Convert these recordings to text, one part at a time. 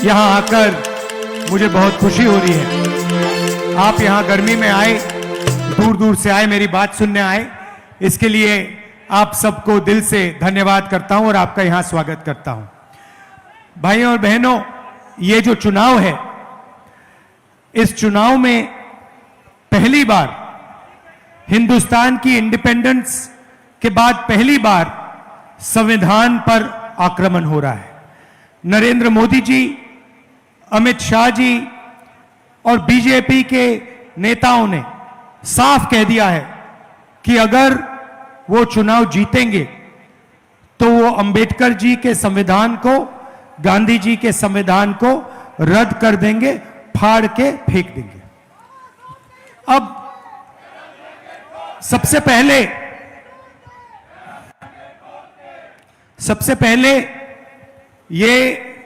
यहाँ आकर मुझे बहुत खुशी हो रही है। आप यहाँ गर्मी में आए, दूर दूर से आए, मेरी बात सुनने आए, इसके लिए आप सबको दिल से धन्यवाद करता हूं और आपका यहाँ स्वागत करता हूं। भाइयों और बहनों, ये जो चुनाव है, इस चुनाव में पहली बार हिंदुस्तान की इंडिपेंडेंस के बाद पहली बार संविधान पर आक्रमण हो रहा है। नरेंद्र मोदी जी, अमित शाह जी और बीजेपी के नेताओं ने साफ कह दिया है कि अगर वो चुनाव जीतेंगे तो वो अंबेडकर जी के संविधान को, गांधी जी के संविधान को रद्द कर देंगे, फाड़ के फेंक देंगे। अब सबसे पहले ये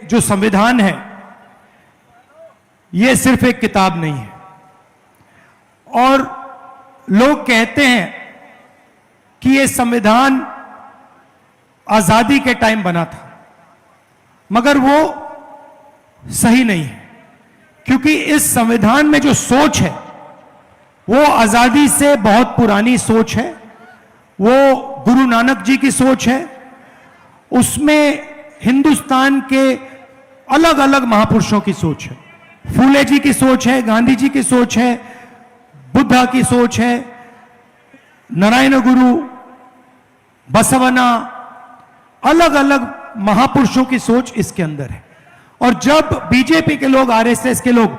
जो संविधान है, ये सिर्फ एक किताब नहीं है। और लोग कहते हैं कि ये संविधान आजादी के टाइम बना था, मगर वो सही नहीं है, क्योंकि इस संविधान में जो सोच है वो आजादी से बहुत पुरानी सोच है। वो गुरु नानक जी की सोच है। उसमें हिंदुस्तान के अलग अलग महापुरुषों की सोच है। फूले जी की सोच है, गांधी जी की सोच है, बुद्धा की सोच है, नारायण गुरु, बसवना, अलग अलग महापुरुषों की सोच इसके अंदर है। और जब बीजेपी के लोग, आरएसएस के लोग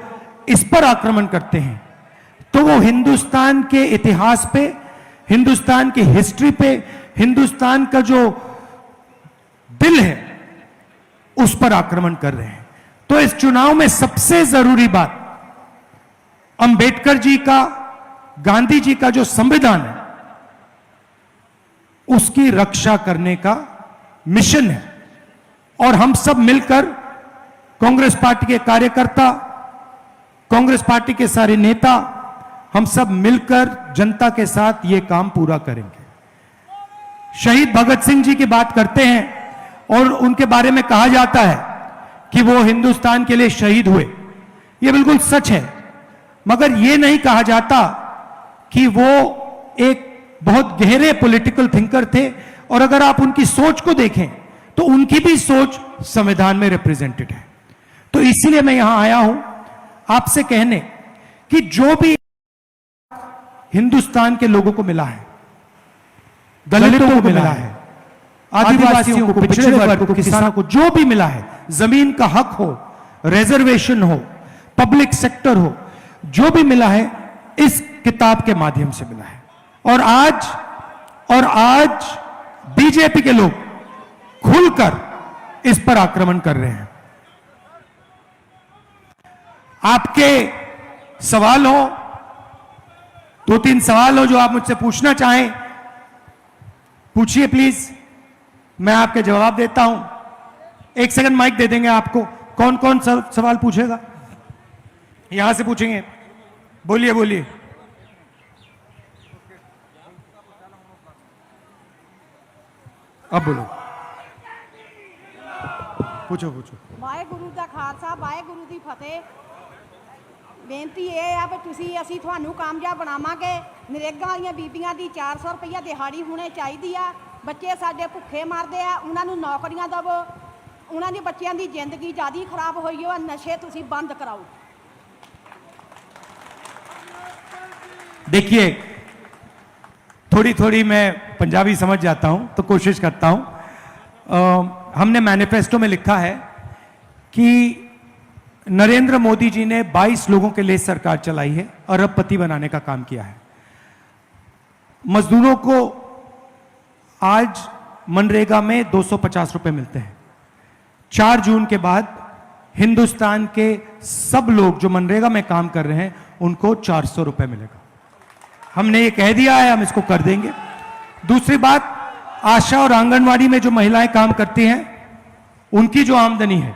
इस पर आक्रमण करते हैं तो वो हिंदुस्तान के इतिहास पे, हिंदुस्तान की हिस्ट्री पे, हिंदुस्तान का जो दिल है उस पर आक्रमण कर रहे हैं। तो इस चुनाव में सबसे जरूरी बात अंबेडकर जी का, गांधी जी का जो संविधान है उसकी रक्षा करने का मिशन है। और हम सब मिलकर, कांग्रेस पार्टी के कार्यकर्ता, कांग्रेस पार्टी के सारे नेता, हम सब मिलकर जनता के साथ यह काम पूरा करेंगे। शहीद भगत सिंह जी की बात करते हैं और उनके बारे में कहा जाता है कि वो हिंदुस्तान के लिए शहीद हुए। यह बिल्कुल सच है, मगर यह नहीं कहा जाता कि वो एक बहुत गहरे पॉलिटिकल थिंकर थे। और अगर आप उनकी सोच को देखें तो उनकी भी सोच संविधान में रिप्रेजेंटेड है। तो इसीलिए मैं यहां आया हूं आपसे कहने कि जो भी हिंदुस्तान के लोगों को मिला है, दलितों को मिला है, आदिवासियों को, पिछड़े वर्ग को, किसानों को, जो भी मिला है, जमीन का हक हो, रिजर्वेशन हो, पब्लिक सेक्टर हो, जो भी मिला है इस किताब के माध्यम से मिला है। और आज बीजेपी के लोग खुलकर इस पर आक्रमण कर रहे हैं। आपके सवाल हो, 2-3 सवाल हो जो आप मुझसे पूछना चाहें, पूछिए प्लीज, मैं आपके जवाब देता हूं। 1 सेकंड माइक दे देंगे आपको। कौन कौन सवाल पूछेगा? यहां से पूछेंगे। बोलिए बोलिए। अब बोलो, पूछो पूछो। ਵਾਹਿਗੁਰੂ ਦਾ ਖਾਲਸਾ, ਵਾਹਿਗੁਰੂ ਦੀ ਫਤਿਹ। ਬੇਨਤੀ ਇਹ ਆ ਵੀ ਅਸੀਂ ਤੁਹਾਨੂੰ ਕਾਮਯਾਬ ਬਣਾਵਾਂਗੇ। ਨਰੇਗਾ ਵਾਲੀਆਂ ਬੀਬੀਆਂ ਦੀ 400 ਰੁਪਈਆ ਦਿਹਾੜੀ ਹੋਣੇ ਚਾਹੀਦੀ ਆ। ਬੱਚੇ ਸਾਡੇ ਭੁੱਖੇ ਮਰਦੇ ਆ, ਉਹਨਾਂ ਨੂੰ ਨੌਕਰੀਆਂ ਦਿਵੋ। ਉਹਨਾਂ ਦੇ ਬੱਚਿਆਂ ਦੀ ਜ਼ਿੰਦਗੀ ਜ਼ਿਆਦਾ ਖਰਾਬ ਹੋਈ ਹੋ। ਨਸ਼ੇ ਤੁਸੀਂ ਬੰਦ ਕਰਾਓ। देखिए, थोड़ी थोड़ी मैं पंजाबी समझ जाता हूं तो कोशिश करता हूं। हमने मैनिफेस्टो में लिखा है कि नरेंद्र मोदी जी ने 22 लोगों के लिए सरकार चलाई है, अरबपति बनाने का काम किया है। मजदूरों को आज मनरेगा में 250 रुपए मिलते हैं। 4 जून के बाद हिंदुस्तान के सब लोग जो मनरेगा में काम कर रहे हैं उनको 400 रुपए मिलेगा। हमने ये कह दिया है, हम इसको कर देंगे। दूसरी बात, आशा और आंगनवाड़ी में जो महिलाएं काम करती हैं उनकी जो आमदनी है,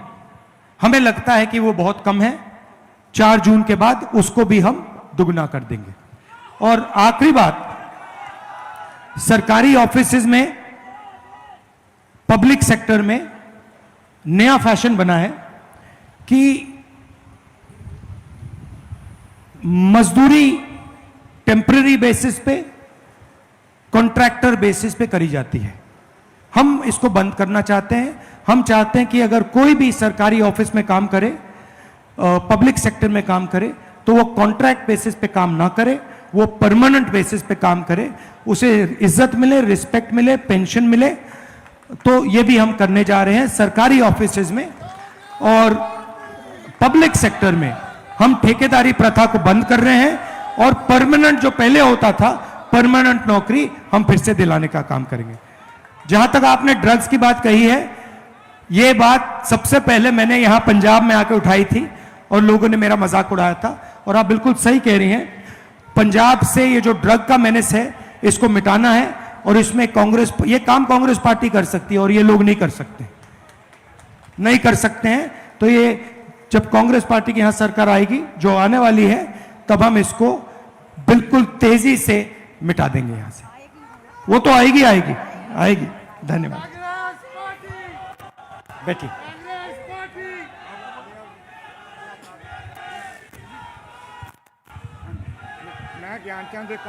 हमें लगता है कि वो बहुत कम है। 4 जून के बाद उसको भी हम दुगना कर देंगे। और आखिरी बात, सरकारी ऑफिसेज में, पब्लिक सेक्टर में नया फैशन बना है कि मजदूरी टेम्पररी बेसिस पे, कॉन्ट्रैक्टर बेसिस पे करी जाती है। हम इसको बंद करना चाहते हैं। हम चाहते हैं कि अगर कोई भी सरकारी ऑफिस में काम करे, पब्लिक सेक्टर में काम करे, तो वो कॉन्ट्रैक्ट बेसिस पे काम ना करे, वो परमानेंट बेसिस पे काम करे, उसे इज्जत मिले, रिस्पेक्ट मिले, पेंशन मिले। तो ये भी हम करने जा रहे हैं सरकारी ऑफिसेज में। और पब्लिक सेक्टर में हम ठेकेदारी प्रथा को बंद कर रहे हैं और परमानेंट जो पहले होता था, परमानेंट नौकरी हम फिर से दिलाने का काम करेंगे। जहां तक आपने ड्रग्स की बात कही है, यह बात सबसे पहले मैंने यहां पंजाब में आकर उठाई थी और लोगों ने मेरा मजाक उड़ाया था। और आप बिल्कुल सही कह रही हैं, पंजाब से ये जो ड्रग का मेनेस है, इसको मिटाना है। और इसमें कांग्रेस, ये काम कांग्रेस पार्टी कर सकती है और ये लोग नहीं कर सकते, नहीं कर सकते हैं। तो ये जब कांग्रेस पार्टी की यहां सरकार आएगी, जो आने वाली है, तब हम इसको बिल्कुल तेजी से मिटा देंगे यहां से। वो तो आएगी आएगी आएगी। धन्यवाद। बैठिए। मैं ਗਿਆਨਚੰਦ ਇੱਕ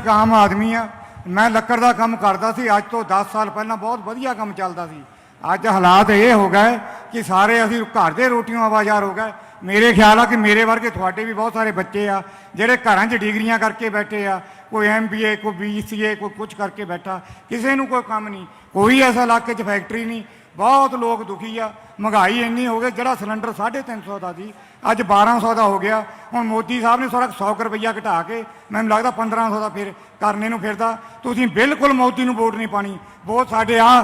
ਆਮ ਆਦਮੀ ਆ। ਮੈਂ ਲੱਕੜ ਦਾ ਕੰਮ ਕਰਦਾ ਸੀ ਅੱਜ ਤੋਂ 10 ਸਾਲ ਪਹਿਲਾਂ, ਬਹੁਤ ਵਧੀਆ ਕੰਮ ਚੱਲਦਾ ਸੀ। ਅੱਜ ਹਾਲਾਤ ਇਹ ਹੋ ਗਏ ਕਿ ਸਾਰੇ ਅਸੀਂ ਘਰ ਦੇ ਰੋਟੀਆਂ ਆਵਾਜ਼ਾਰ ਹੋ ਗਏ। ਮੇਰੇ ਖਿਆਲ ਆ ਕਿ ਮੇਰੇ ਵਰਗੇ ਤੁਹਾਡੇ ਵੀ ਬਹੁਤ ਸਾਰੇ ਬੱਚੇ ਆ ਜਿਹੜੇ ਘਰਾਂ 'ਚ ਡਿਗਰੀਆਂ ਕਰਕੇ ਬੈਠੇ ਆ, ਕੋਈ MBA, ਕੋਈ BCA, ਕੋਈ ਕੁਝ ਕਰਕੇ ਬੈਠਾ, ਕਿਸੇ ਨੂੰ ਕੋਈ ਕੰਮ ਨਹੀਂ, ਕੋਈ ਐਸਾ ਇਲਾਕੇ 'ਚ ਫੈਕਟਰੀ ਨਹੀਂ। ਬਹੁਤ ਲੋਕ ਦੁਖੀ ਆ। ਮਹਿੰਗਾਈ ਇੰਨੀ ਹੋ ਗਈ, ਜਿਹੜਾ ਸਿਲੰਡਰ 350 ਦਾ ਸੀ ਅੱਜ 1200 ਦਾ ਹੋ ਗਿਆ। ਹੁਣ ਮੋਦੀ ਸਾਹਿਬ ਨੇ ਸਾਰਾ 100 ਰੁਪਈਆ ਘਟਾ ਕੇ ਮੈਨੂੰ ਲੱਗਦਾ 1500 ਦਾ ਫਿਰ ਕਰਨੇ ਨੂੰ ਫਿਰਦਾ। ਤੁਸੀਂ ਬਿਲਕੁਲ ਮੋਦੀ ਨੂੰ ਵੋਟ ਨਹੀਂ ਪਾਣੀ। ਵੋਟ ਸਾਡੇ ਆ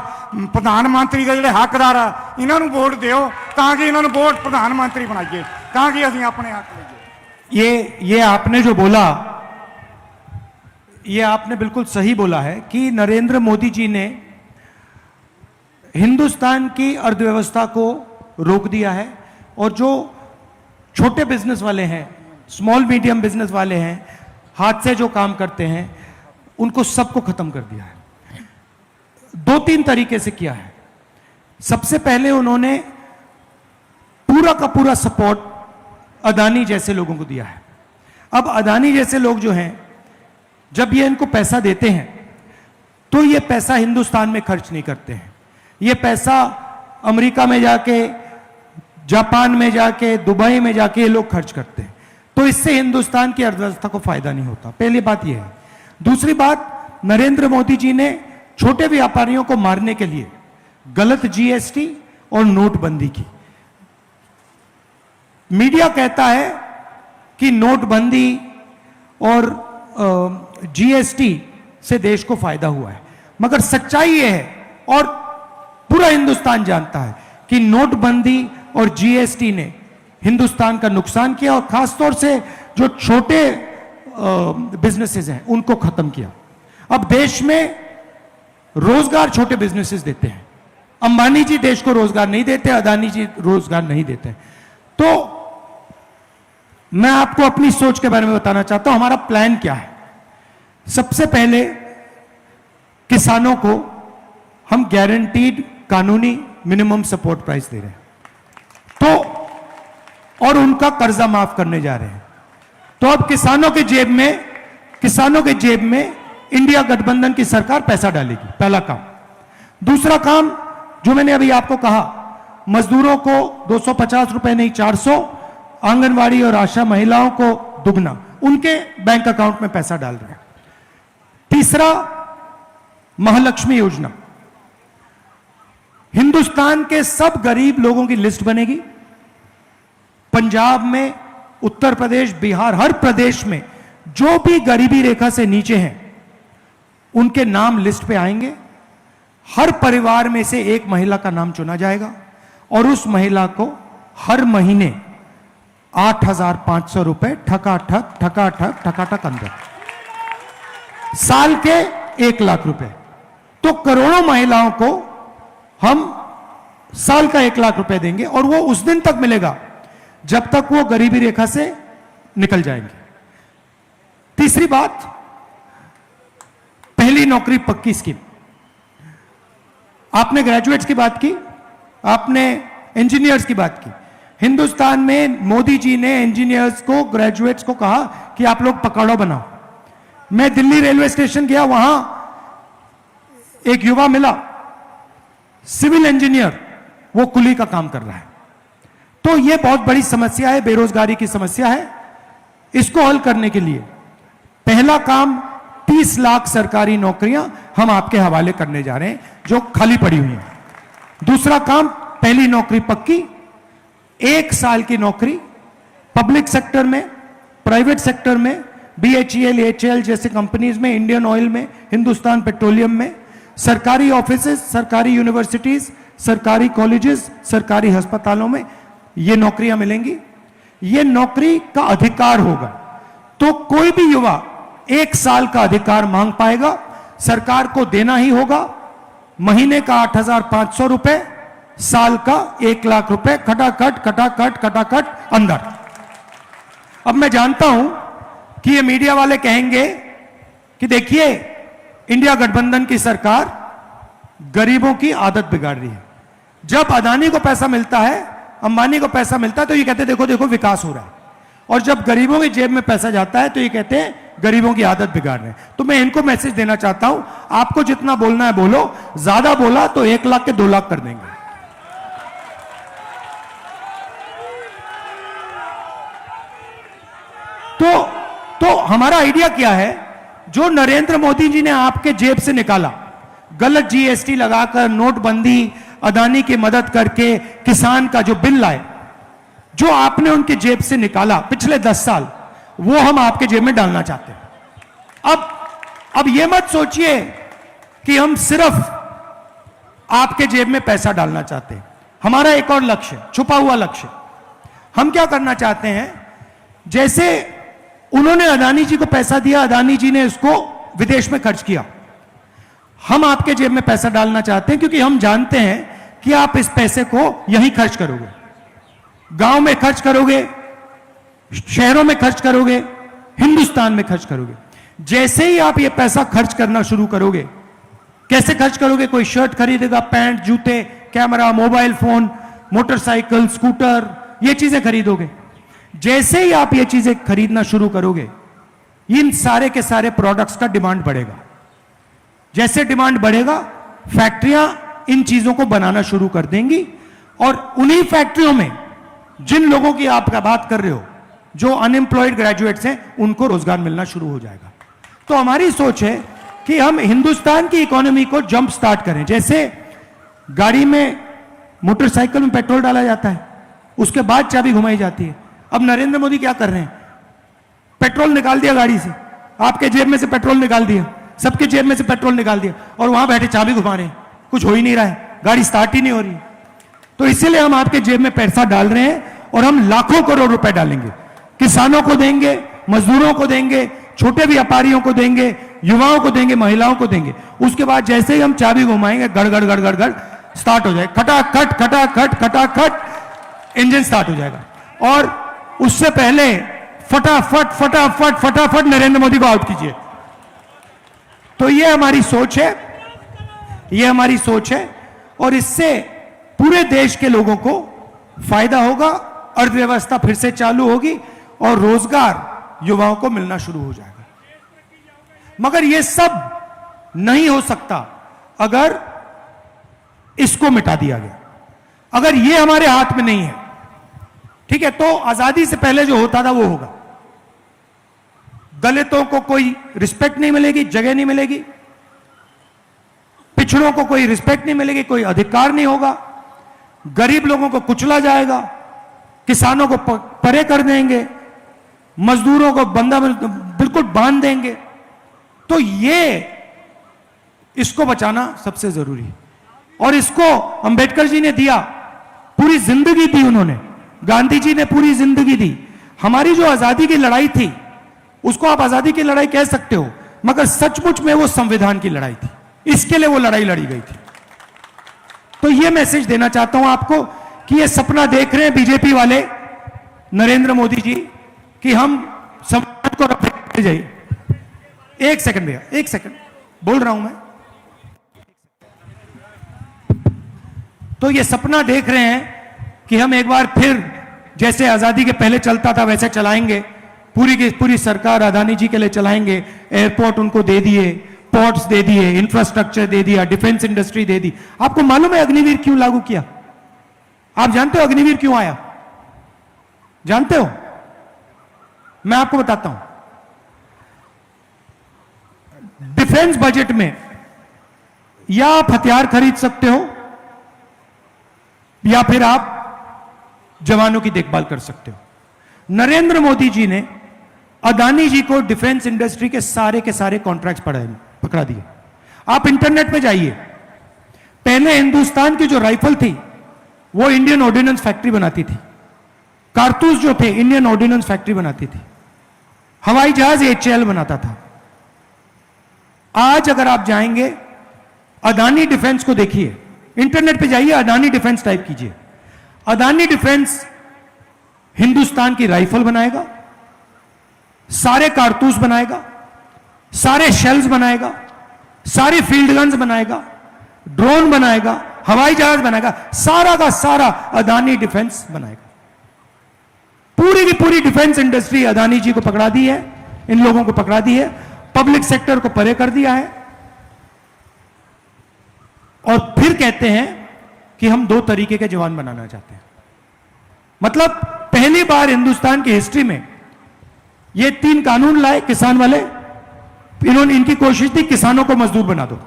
ਪ੍ਰਧਾਨ ਮੰਤਰੀ ਦੇ ਜਿਹੜੇ ਹੱਕਦਾਰ ਆ, ਇਹਨਾਂ ਨੂੰ ਵੋਟ ਦਿਓ ਤਾਂ ਕਿ ਇਹਨਾਂ ਨੂੰ ਵੋਟ ਪ੍ਰਧਾਨ ਮੰਤਰੀ ਬਣਾਈਏ, ਤਾਂ ਕਿ ਅਸੀਂ ਆਪਣੇ ਹੱਕ ਲਈਏ। ये आपने जो बोला, ये आपने बिल्कुल सही बोला है कि नरेंद्र मोदी जी ने हिंदुस्तान की अर्थव्यवस्था को रोक दिया है और जो छोटे बिजनेस वाले हैं, स्मॉल मीडियम बिजनेस वाले हैं, हाथ से जो काम करते हैं, उनको सबको खत्म कर दिया है। 2-3 तरीके से किया है। सबसे पहले उन्होंने पूरा का पूरा सपोर्ट अदानी जैसे लोगों को दिया है। अब अदानी जैसे लोग जो हैं, जब ये इनको पैसा देते हैं तो ये पैसा हिंदुस्तान में खर्च नहीं करते हैं। ये पैसा अमेरिका में जाके, जापान में जाके, दुबई में जाके ये लोग खर्च करते हैं। तो इससे हिंदुस्तान की अर्थव्यवस्था को फायदा नहीं होता। पहली बात यह है। दूसरी बात, नरेंद्र मोदी जी ने छोटे व्यापारियों को मारने के लिए गलत GST और नोटबंदी की। मीडिया कहता है कि नोटबंदी और GST से देश को फायदा हुआ है, मगर सच्चाई यह है और पूरा हिंदुस्तान जानता है कि नोटबंदी और GST ने हिंदुस्तान का नुकसान किया और खासतौर से जो छोटे बिजनेसेस हैं उनको खत्म किया। अब देश में रोजगार छोटे बिजनेसेस देते हैं। अंबानी जी देश को रोजगार नहीं देते, अदानी जी रोजगार नहीं देते। तो मैं आपको अपनी सोच के बारे में बताना चाहता हूं। हमारा प्लान क्या है? सबसे पहले किसानों को हम गारंटीड कानूनी मिनिमम सपोर्ट प्राइस दे रहे हैं, तो और उनका कर्जा माफ करने जा रहे हैं। तो अब किसानों के जेब में इंडिया गठबंधन की सरकार पैसा डालेगी, पहला काम। दूसरा काम जो मैंने अभी आपको कहा, मजदूरों को 250 रुपए नहीं 400, आंगनवाड़ी और आशा महिलाओं को दुगना, उनके बैंक अकाउंट में पैसा डाल रहे हैं। तीसरा, महालक्ष्मी योजना। हिंदुस्तान के सब गरीब लोगों की लिस्ट बनेगी। पंजाब में, उत्तर प्रदेश, बिहार, हर प्रदेश में जो भी गरीबी रेखा से नीचे हैं उनके नाम लिस्ट पे आएंगे। हर परिवार में से एक महिला का नाम चुना जाएगा और उस महिला को हर महीने 8,500 रुपए ठकाठक अंदर, साल के 1 लाख रुपए। तो करोड़ों महिलाओं को हम साल का 1 लाख रुपए देंगे और वो उस दिन तक मिलेगा जब तक वो गरीबी रेखा से निकल जाएंगे। तीसरी बात, पहली नौकरी पक्की स्कीम। आपने ग्रेजुएट्स की बात की, आपने इंजीनियर्स की बात की। हिंदुस्तान में मोदी जी ने इंजीनियर्स को, ग्रेजुएट्स को कहा कि आप लोग पकौड़ा बनाओ। मैं दिल्ली रेलवे स्टेशन गया, वहां एक युवा मिला, सिविल इंजीनियर, वो कुली का काम कर रहा है। तो यह बहुत बड़ी समस्या है, बेरोजगारी की समस्या है। इसको हल करने के लिए पहला काम 30 लाख सरकारी नौकरियां हम आपके हवाले करने जा रहे हैं जो खाली पड़ी हुई हैं। दूसरा काम, पहली नौकरी पक्की, 1 साल की नौकरी पब्लिक सेक्टर में, प्राइवेट सेक्टर में, BHEL, HAL जैसे कंपनीज में, इंडियन ऑयल में, हिंदुस्तान पेट्रोलियम में, सरकारी ऑफिसेज, सरकारी यूनिवर्सिटीज, सरकारी कॉलेजेस, सरकारी अस्पतालों में ये नौकरियां मिलेंगी। ये नौकरी का अधिकार होगा, तो कोई भी युवा 1 साल का अधिकार मांग पाएगा, सरकार को देना ही होगा। महीने का 8,500 रुपए, साल का 1 लाख रुपए, खटाखट खटाखट खटाखट अंदर। अब मैं जानता हूं कि ये मीडिया वाले कहेंगे कि देखिए इंडिया गठबंधन की सरकार गरीबों की आदत बिगाड़ रही है। जब अदानी को पैसा मिलता है, अंबानी को पैसा मिलता है, तो ये कहते हैं देखो देखो विकास हो रहा है, और जब गरीबों की जेब में पैसा जाता है तो ये कहते हैं गरीबों की आदत बिगाड़ रहे हैं। तो मैं इनको मैसेज देना चाहता हूं, आपको जितना बोलना है बोलो, ज्यादा बोला तो 1 लाख के 2 लाख कर देंगे। तो हमारा आइडिया क्या है, जो नरेंद्र मोदी जी ने आपके जेब से निकाला, गलत GST लगाकर, नोटबंदी, अदानी की मदद करके, किसान का जो बिल लाए, जो आपने उनके जेब से निकाला पिछले 10 साल, वो हम आपके जेब में डालना चाहते हैं। अब ये मत सोचिए कि हम सिर्फ आपके जेब में पैसा डालना चाहते हैं। हमारा एक और लक्ष्य, छुपा हुआ लक्ष्य, हम क्या करना चाहते हैं, जैसे उन्होंने अदानी जी को पैसा दिया, अदानी जी ने इसको विदेश में खर्च किया, हम आपके जेब में पैसा डालना चाहते हैं, क्योंकि हम जानते हैं कि आप इस पैसे को यहीं खर्च करोगे, गांव में खर्च करोगे, शहरों में खर्च करोगे, हिंदुस्तान में खर्च करोगे। जैसे ही आप ये पैसा खर्च करना शुरू करोगे, कैसे खर्च करोगे, कोई शर्ट खरीदेगा, पैंट, जूते, camera, mobile phone, motorcycle, scooter, ये चीजें खरीदोगे। जैसे ही आप ये चीजें खरीदना शुरू करोगे, इन सारे के सारे प्रोडक्ट्स का डिमांड बढ़ेगा। जैसे डिमांड बढ़ेगा, फैक्ट्रियां इन चीजों को बनाना शुरू कर देंगी, और उन्हीं फैक्ट्रियों में जिन लोगों की आप बात कर रहे हो, जो अनएम्प्लॉयड ग्रेजुएट्स हैं, उनको रोजगार मिलना शुरू हो जाएगा। तो हमारी सोच है कि हम हिंदुस्तान की इकोनॉमी को जंप स्टार्ट करें। जैसे गाड़ी में, मोटरसाइकिल में पेट्रोल डाला जाता है, उसके बाद चाबी घुमाई जाती है। अब नरेंद्र मोदी क्या कर रहे हैं, पेट्रोल निकाल दिया गाड़ी से, आपके जेब में से पेट्रोल निकाल दिया, सबके जेब में से पेट्रोल निकाल दिया, और वहां बैठे चाबी घुमा रहे हैं, कुछ हो ही नहीं रहा है, गाड़ी स्टार्ट ही नहीं हो रही। तो इसीलिए हम आपके जेब में पैसा डाल रहे हैं, और हम लाखों करोड़ रुपए डालेंगे, किसानों को देंगे, मजदूरों को देंगे, छोटे व्यापारियों को देंगे, युवाओं को देंगे, महिलाओं को देंगे। उसके बाद जैसे ही हम चाबी घुमाएंगे, गड़गड़ गड़गड़ गड़ स्टार्ट हो जाएगा, खटाखट खटाखट खटाखट इंजन स्टार्ट हो जाएगा। और उससे पहले फटाफट फटाफट फटाफट नरेंद्र मोदी को आउट कीजिए। तो ये हमारी सोच है, ये हमारी सोच है, और इससे पूरे देश के लोगों को फायदा होगा, अर्थव्यवस्था फिर से चालू होगी, और रोजगार युवाओं को मिलना शुरू हो जाएगा। मगर यह सब नहीं हो सकता अगर इसको मिटा दिया गया, अगर यह हमारे हाथ में नहीं है। ठीक है, तो आजादी से पहले जो होता था वो होगा। दलितों को कोई रिस्पेक्ट नहीं मिलेगी, जगह नहीं मिलेगी, पिछड़ों को कोई रिस्पेक्ट नहीं मिलेगी, कोई अधिकार नहीं होगा, गरीब लोगों को कुचला जाएगा, किसानों को परे कर देंगे, मजदूरों को बंदा बिल्कुल बांध देंगे। तो ये इसको बचाना सबसे जरूरी है, और इसको अंबेडकर जी ने दिया, पूरी जिंदगी दी उन्होंने, गांधी जी ने पूरी जिंदगी दी। हमारी जो आजादी की लड़ाई थी, उसको आप आजादी की लड़ाई कह सकते हो, मगर सचमुच में वो संविधान की लड़ाई थी, इसके लिए वो लड़ाई लड़ी गई थी। तो ये मैसेज देना चाहता हूं आपको कि ये सपना देख रहे हैं बीजेपी वाले, नरेंद्र मोदी जी, कि हम संविधान को रख जाइए। एक सेकंड भैया, एक सेकंड बोल रहा हूं मैं। तो ये सपना देख रहे हैं कि हम एक बार फिर जैसे आजादी के पहले चलता था वैसे चलाएंगे, पूरी की पूरी सरकार अदानी जी के लिए चलाएंगे। एयरपोर्ट उनको दे दिए, पोर्ट्स दे दिए, इंफ्रास्ट्रक्चर दे दिया, डिफेंस इंडस्ट्री दे दी। आपको मालूम है अग्निवीर क्यों लागू किया? आप जानते हो अग्निवीर क्यों आया? जानते हो? मैं आपको बताता हूं। डिफेंस बजट में या आप हथियार खरीद सकते हो या फिर आप जवानों की देखभाल कर सकते हो। नरेंद्र मोदी जी ने अदानी जी को डिफेंस इंडस्ट्री के सारे कॉन्ट्रैक्ट्स पकड़ा दिए। आप इंटरनेट पे जाइए, पहले हिंदुस्तान की जो राइफल थी वो इंडियन ऑर्डिनेंस फैक्ट्री बनाती थी, कारतूस जो थे इंडियन ऑर्डिनेंस फैक्ट्री बनाती थी, हवाई जहाज HAL बनाता था। आज अगर आप जाएंगे अदानी डिफेंस को देखिए, इंटरनेट पे जाइए, अदानी डिफेंस टाइप कीजिए। अदानी डिफेंस हिंदुस्तान की राइफल बनाएगा, सारे कारतूस बनाएगा, सारे शेल्स बनाएगा, सारी फील्ड गन्स बनाएगा, ड्रोन बनाएगा, हवाई जहाज बनाएगा, सारा का सारा अदानी डिफेंस बनाएगा। पूरी की पूरी डिफेंस इंडस्ट्री अदानी जी को पकड़ा दी है, इन लोगों को पकड़ा दी है, पब्लिक सेक्टर को परे कर दिया है। और फिर कहते हैं कि हम 2 तरीके के जवान बनाना चाहते हैं। मतलब पहली बार हिंदुस्तान की हिस्ट्री में ये 3 कानून लाए किसान वाले, इन्होंने, इनकी कोशिश थी किसानों को मजदूर बना दो।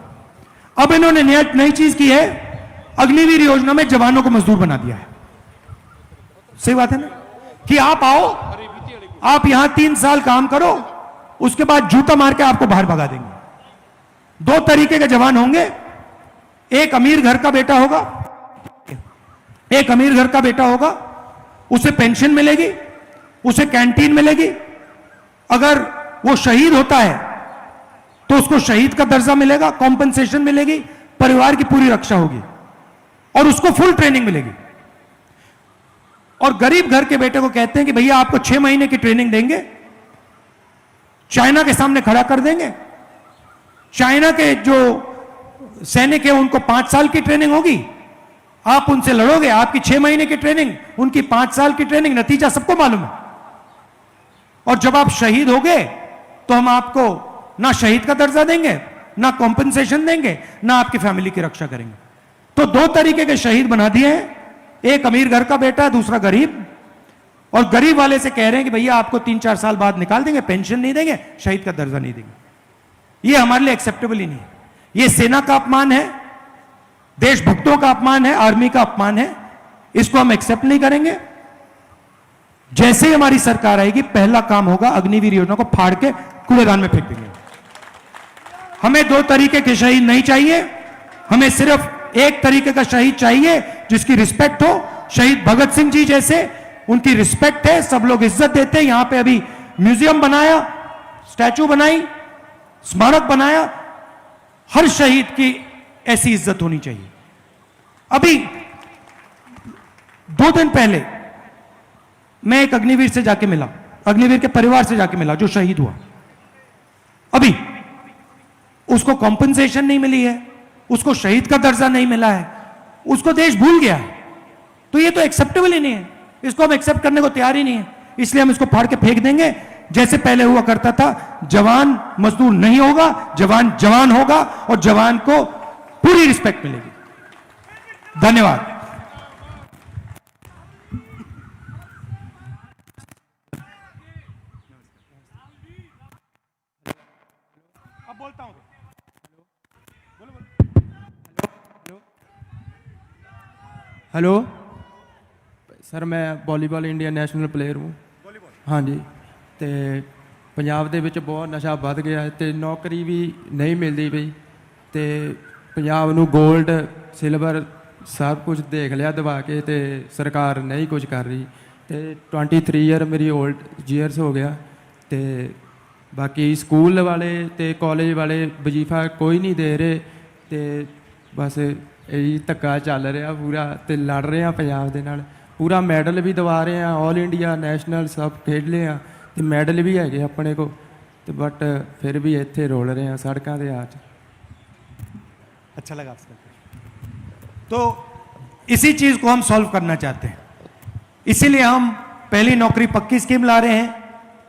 अब इन्होंने नई चीज की है, अग्निवीर योजना में जवानों को मजदूर बना दिया है। सही बात है ना, कि आप आओ, आप यहां 3 साल काम करो, उसके बाद जूता मार के आपको बाहर भगा देंगे। 2 तरीके के जवान होंगे, एक अमीर घर का बेटा होगा, एक अमीर घर का बेटा होगा, उसे पेंशन मिलेगी, उसे कैंटीन मिलेगी। अगर वो शहीद होता है तो उसको शहीद का दर्जा मिलेगा, कॉम्पनसेशन मिलेगी, परिवार की पूरी रक्षा होगी और उसको फुल ट्रेनिंग मिलेगी। और गरीब घर के बेटे को कहते हैं कि भैया आपको 6 महीने की ट्रेनिंग देंगे, चाइना के सामने खड़ा कर देंगे। चाइना के जो सैनिक है उनको 5 साल की ट्रेनिंग होगी, आप उनसे लड़ोगे, आपकी 6 महीने की ट्रेनिंग, उनकी 5 साल की ट्रेनिंग, नतीजा सबको मालूम है। और जब आप शहीद होगे तो हम आपको ना शहीद का दर्जा देंगे, ना कॉम्पनसेशन देंगे, ना आपकी फैमिली की रक्षा करेंगे। तो 2 तरीके के शहीद बना दिए हैं, एक अमीर घर का बेटा है, दूसरा गरीब। और गरीब वाले से कह रहे हैं कि भैया आपको 3-4 साल बाद निकाल देंगे, पेंशन नहीं देंगे, शहीद का दर्जा नहीं देंगे। ये हमारे लिए एक्सेप्टेबल ही नहीं है। ये सेना का अपमान है, देशभक्तों का अपमान है, आर्मी का अपमान है, इसको हम एक्सेप्ट नहीं करेंगे। जैसे ही हमारी सरकार आएगी पहला काम होगा अग्निवीर योजना को फाड़ के कूड़ेदान में फेंक देंगे। हमें 2 तरीके के शहीद नहीं चाहिए, हमें सिर्फ एक तरीके का शहीद चाहिए जिसकी रिस्पेक्ट हो। शहीद भगत सिंह जी जैसे, उनकी रिस्पेक्ट है, सब लोग इज्जत देते हैं। यहां पे अभी म्यूजियम बनाया, स्टैचू बनाई, स्मारक बनाया, हर शहीद की ऐसी इज्जत होनी चाहिए। अभी 2 दिन पहले मैं एक अग्निवीर से जाके मिला, अग्निवीर के परिवार से जाके मिला जो शहीद हुआ। अभी उसको कॉम्पनसेशन नहीं मिली है, उसको शहीद का दर्जा नहीं मिला है, उसको देश भूल गया है। तो ये तो एक्सेप्टेबल ही नहीं है, इसको हम एक्सेप्ट करने को तैयार ही नहीं है। इसलिए हम इसको फाड़ के फेंक देंगे, जैसे पहले हुआ करता था। जवान मजदूर नहीं होगा, जवान जवान होगा और जवान को पूरी रिस्पेक्ट मिलेगी। धन्यवाद। अब बोलता हूं। हेलो सर, मैं वॉलीबॉल इंडिया ਨੈਸ਼ਨਲ ਪਲੇਅਰ ਹੂੰ। ਹਾਂਜੀ, ਤੇ ਪੰਜਾਬ ਦੇ ਵਿੱਚ ਬਹੁਤ ਨਸ਼ਾ ਵੱਧ ਗਿਆ ਤੇ ਨੌਕਰੀ ਵੀ ਨਹੀਂ ਮਿਲਦੀ ਪਈ ਤੇ ਪੰਜਾਬ ਨੂੰ 골ਡ ਸਿਲਵਰ ਸਭ ਕੁਝ ਦੇਖ ਲਿਆ ਦਵਾ ਕੇ ਤੇ ਸਰਕਾਰ ਨਹੀਂ ਕੁਝ ਕਰ ਰਹੀ ਤੇ 23 ਈਅਰ ਮੇਰੀ 올ਡ ਈਅਰਸ ਹੋ ਗਿਆ ਤੇ ਬਾਕੀ ਸਕੂਲ ਵਾਲੇ ਤੇ ਕਾਲਜ ਵਾਲੇ ਵਜ਼ੀਫਾ ਕੋਈ ਨਹੀਂ ਦੇ ਰਹੇ ਤੇ ਬਸ ਇਹੀ ਧੱਕਾ ਚੱਲ ਰਿਹਾ ਪੂਰਾ ਤੇ ਲੜ ਰਹੇ ਆ ਪੰਜਾਬ ਦੇ ਨਾਲ। ਪੂਰਾ ਮੈਡਲ ਵੀ ਦਵਾ ਰਹੇ ਆ, ਆਲ ਇੰਡੀਆ ਨੈਸ਼ਨਲ ਸਭ ਖੇਡ ਲਏ ਆ ਤੇ ਮੈਡਲ ਵੀ ਹੈਗੇ ਆਪਣੇ ਕੋਲ ਤੇ ਬਟ ਫਿਰ ਵੀ ਇੱਥੇ ਰੋਲ ਰਹੇ ਆ ਸੜਕਾਂ ਦੇ ਆ 'ਚ। अच्छा लगा आपसे। तो इसी चीज को हम सॉल्व करना चाहते हैं। इसीलिए हम पहली नौकरी पक्की स्कीम ला रहे हैं,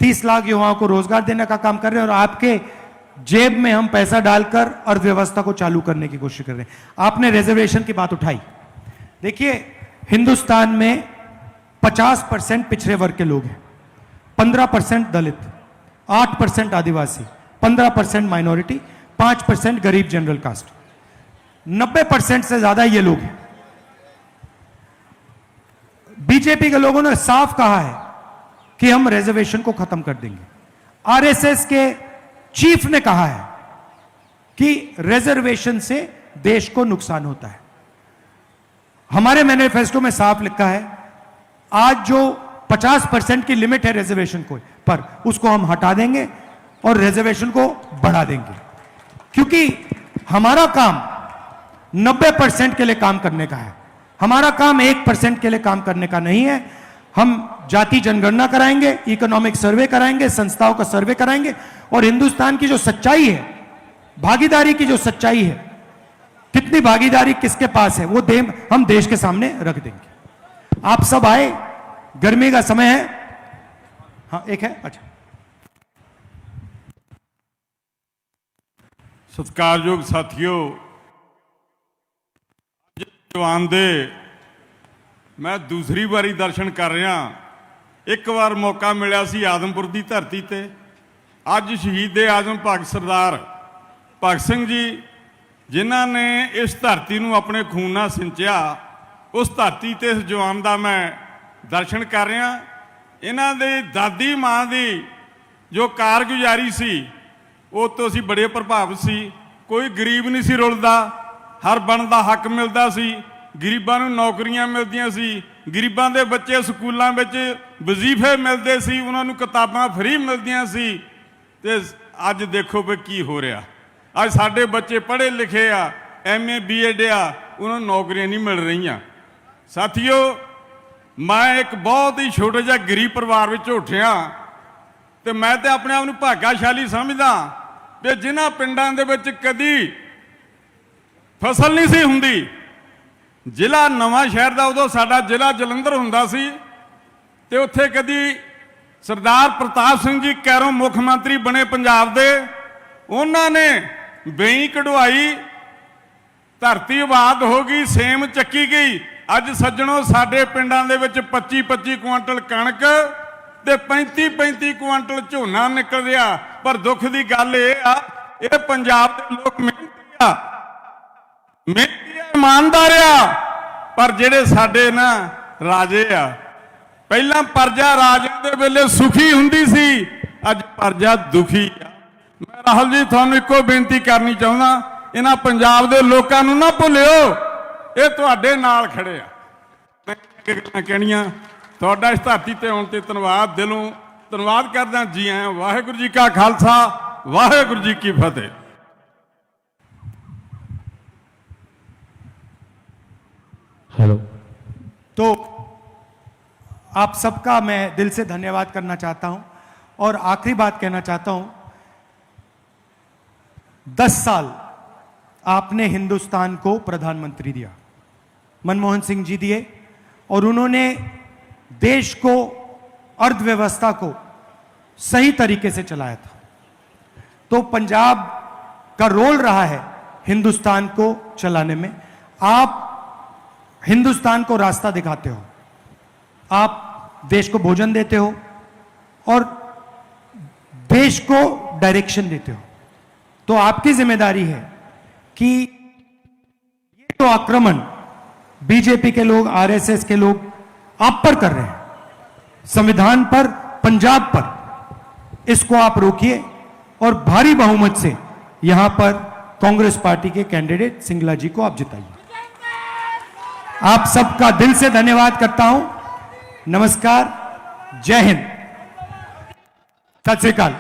30 लाख युवाओं को रोजगार देने का काम कर रहे हैं, और आपके जेब में हम पैसा डालकर अर्थव्यवस्था को चालू करने की कोशिश कर रहे हैं। आपने रिजर्वेशन की बात उठाई। देखिए, हिंदुस्तान में 50% पिछड़े वर्ग के लोग हैं, 15% दलित, 8% आदिवासी, 15% माइनॉरिटी, 5% गरीब जनरल कास्ट, 90% से ज्यादा ये लोग हैं। बीजेपी के लोगों ने साफ कहा है कि हम रिजर्वेशन को खत्म कर देंगे। आरएसएस के चीफ ने कहा है कि रिजर्वेशन से देश को नुकसान होता है। हमारे मैनिफेस्टो में साफ लिखा है, आज जो 50% की लिमिट है रिजर्वेशन को पर, उसको हम हटा देंगे और रिजर्वेशन को बढ़ा देंगे, क्योंकि हमारा काम 90% के लिए काम करने का है। हमारा काम 1% के लिए काम करने का नहीं है। हम जाति जनगणना कराएंगे, इकोनॉमिक सर्वे कराएंगे, संस्थाओं का सर्वे कराएंगे, और हिंदुस्तान की जो सच्चाई है, भागीदारी की जो सच्चाई है, कितनी भागीदारी किसके पास है, वो हम देश के सामने रख देंगे। आप सब आए, गर्मी का समय है। हाँ, एक है, अच्छा। सत्कारयोग साथियों, जवान दे मैं दूसरी बारी दर्शन कर रहा। एक बार मौका मिला सी आदमपुर की धरती ते, अज शहीद आजम भगत सरदार भगत सिंह जी जिन्हां ने इस धरती नूं अपने खून नाल सिंचिया, उस धरती ते इस जवान का मैं दर्शन कर रहा। इन्हां दे दादी माँ की जो कारगुजारी सी, वो तो असीं बड़े प्रभावित सी। कोई गरीब नहीं सी रुलदा, हर बन का हक मिलता सी, गरीबां नूं नौकरियां मिलदियां सी, गरीबां दे बच्चे स्कूलों में वजीफे मिलते सी, उन्हां नूं किताबां फ्री मिलदियां सी। ते अज देखो भी की हो रहा। अज साडे बच्चे पढ़े लिखे आ, MA BEd आ, उन्होंने नौकरियां नहीं मिल रही। साथियों, मैं एक बहुत ही छोटे जिहा गरीब परिवार विच उठिया, तो मैं तो अपने आप नूं भाग्यशाली समझदा कि जिन्हां पिंडां दे विच कदी फसल नहीं सी हुंदी। जिला नवां शहर का उदों साडा जिला जलंधर हुंदा सी, ते उत्थे कदी सरदार प्रताप सिंह जी कैरों मुख मंत्री बने पंजाब दे, उन्होंने बई कढ़वाई, धरती आबाद हो गई, सेम चक्की गई। अज सज्जणों, साडे पिंडां दे विच 25-25 कुआंटल कणक ते 35-35 कुआंटल झोना निकल रहा। पर दुख की गल यह आ, ये पंजाब के लोग मेहनती आ, ईमानदार आ, पर जेडे साडे ना राजे आ, पहला प्रजा राजे दे वेले सुखी हुंदी सी, अज प्रजा दुखी आ। मैं राहुल जी थानू एको बेनती करनी चाहुंदा, इन्हां पंजाब दे लोकां नूं ना भुल्लिओ, ये तुहाडे नाल खड़े आ। गल्लां कहणियां, तुहाडा इस धरती ते आउण ते धन्नवाद, दिलों धन्नवाद करदा। जी आए, वाहिगुरू जी का खालसा, वाहिगुरू जी की फतेह। हेलो। तो आप सबका मैं दिल से धन्यवाद करना चाहता हूं, और आखिरी बात कहना चाहता हूं, 10 साल आपने हिंदुस्तान को प्रधानमंत्री दिया, मनमोहन सिंह जी दिए, और उन्होंने देश को, अर्थव्यवस्था को सही तरीके से चलाया था। तो पंजाब का रोल रहा है हिंदुस्तान को चलाने में। आप हिंदुस्तान को रास्ता दिखाते हो, आप देश को भोजन देते हो, और देश को डायरेक्शन देते हो। तो आपकी जिम्मेदारी है कि ये जो आक्रमण बीजेपी के लोग, आरएसएस के लोग आप पर कर रहे हैं, संविधान पर, पंजाब पर, इसको आप रोकिए, और भारी बहुमत से यहां पर कांग्रेस पार्टी के कैंडिडेट सिंगला जी को आप जिताइए। आप सबका दिल से धन्यवाद करता हूं। नमस्कार, जय हिंद, सत श्री अकाल।